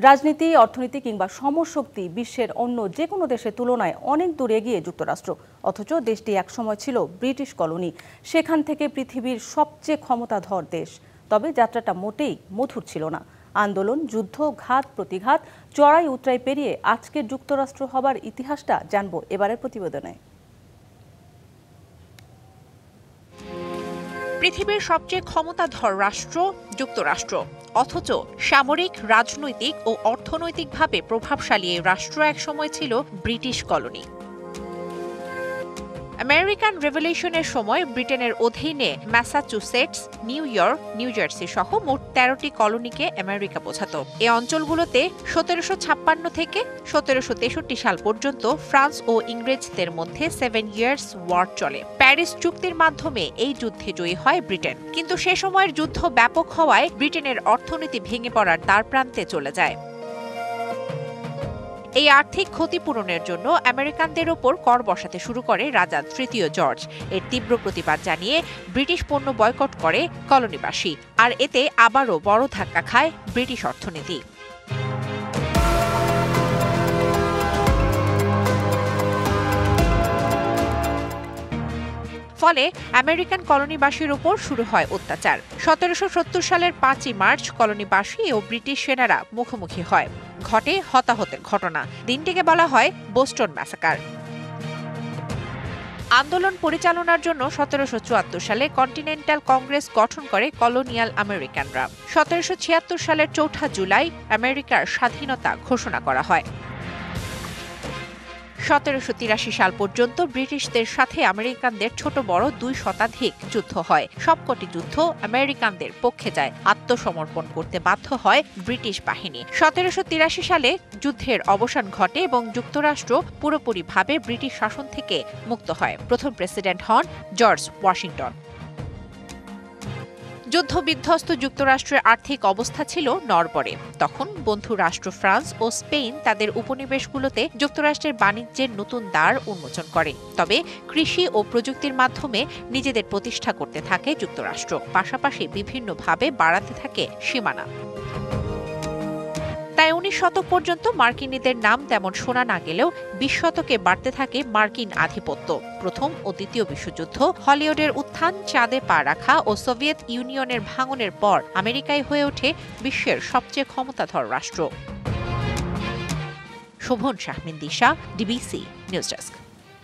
রাজনীতি, অর্থনীতি কিংবা সমরশক্তি বিশ্বের অন্য যে কোনো দেশের তুলনায় অনেক দূর এগিয়ে যুক্তরাষ্ট্র। অথচ দেশটি একসময় ছিল ব্রিটিশ কলোনি, সেখান থেকে পৃথিবীর সবচেয়ে ক্ষমতাধর দেশ। তবে যাত্রাটা মোটেই মধুর ছিল না। আন্দোলন, যুদ্ধ, ঘাত প্রতিঘাত, চড়াই উতরাই পেরিয়ে আজকের যুক্তরাষ্ট্র হবার ইতিহাসটা জানবো এবারের প্রতিবেদনে। পৃথিবীর সবচেয়ে ক্ষমতাধর রাষ্ট্র যুক্তরাষ্ট্র, অথচ সামরিক, রাজনৈতিক ও অর্থনৈতিকভাবে প্রভাবশালী এই রাষ্ট্র একসময় ছিল ব্রিটিশ কলোনি। আমেরিকান রেভলিউশনের সময় ব্রিটেনের অধীনে Massachusetts, new York, new jersey সহ মোট ১৩টি কলোনিকে আমেরিকা বোঝাতো। এই অঞ্চলগুলোতে ১৭৫৬ থেকে ১৭৬৩ সাল পর্যন্ত ফ্রান্স ও ইংরেজদের মধ্যে 7 ইয়ার্স ওয়ার চলে। প্যারিস চুক্তির মাধ্যমে এই যুদ্ধে জয়ী হয় ব্রিটেন। কিন্তু সে সময়ের যুদ্ধ ব্যাপক হওয়ায় ব্রিটেনের অর্থনীতি ভেঙে পড়ার দ্বারপ্রান্তে চলে যায়। এই আর্থিক ক্ষতিপূরণের জন্য আমেরিকানদের ওপর কর বসাতে শুরু করে রাজা তৃতীয় জর্জ। এর তীব্র প্রতিবাদ জানিয়ে ব্রিটিশ পণ্য বয়কট করে কলোনিবাসী, আর এতে আবারও বড় ধাক্কা খায় ব্রিটিশ অর্থনীতি। ফলে আমেরিকান কলোনিবাসীর উপর শুরু হয় অত্যাচার। ১৭৭০ সালের ৫ই মার্চ কলোনিবাসী ও ব্রিটিশ সেনারা মুখোমুখি হয়। ঘটে হতাহতের ঘটনা। দিনটিকে বলা হয় বোস্টন ম্যাসাকার। আন্দোলন পরিচালনার জন্য ১৭৭৪ সালে কন্টিনেন্টাল কংগ্রেস গঠন করে কলোনিয়াল আমেরিকানরা। ১৭৭৬ সালের ৪ জুলাই আমেরিকার স্বাধীনতা ঘোষণা করা হয়। ১৭৮৩ সাল পর্যন্ত ব্রিটিশদের সাথে আমেরিকানদের ছোট বড় ২ শতাধিক যুদ্ধ হয়। সবকটি যুদ্ধ আমেরিকানদের পক্ষে যায়। আত্মসমর্পণ করতে বাধ্য হয় ব্রিটিশ বাহিনী। ১৭৮৩ সালে যুদ্ধের অবসান ঘটে এবং যুক্তরাষ্ট্র পুরোপুরিভাবে ব্রিটিশ শাসন থেকে মুক্ত হয়। প্রথম প্রেসিডেন্ট হন জর্জ ওয়াশিংটন। যুদ্ধবিধ্বস্ত যুক্তরাষ্ট্রের আর্থিক অবস্থা ছিল নড়বড়ে। তখন বন্ধু রাষ্ট্র ফ্রান্স ও স্পেন তাদের উপনিবেশগুলোতে যুক্তরাষ্ট্রের বাণিজ্যের নতুন দ্বার উন্মোচন করে। তবে কৃষি ও প্রযুক্তির মাধ্যমে নিজেদের প্রতিষ্ঠা করতে থাকে যুক্তরাষ্ট্র, পাশাপাশি বিভিন্নভাবে বাড়াতে থাকে সীমানা। তাই ১৯ শতক পর্যন্ত মার্কিনীদের নাম তেমন শোনা না গেলেও ২০ শতকে বাড়তে থাকে মার্কিন আধিপত্য। প্রথম ও দ্বিতীয় বিশ্বযুদ্ধ, হলিউডের উত্থান, চাঁদে পা রাখা ও সোভিয়েত ইউনিয়নের ভাঙনের পর আমেরিকাই হয়ে ওঠে বিশ্বের সবচেয়ে ক্ষমতাধর রাষ্ট্র। শোভন শাহমিন দিশা, ডিবিসি নিউজ ডেস্ক।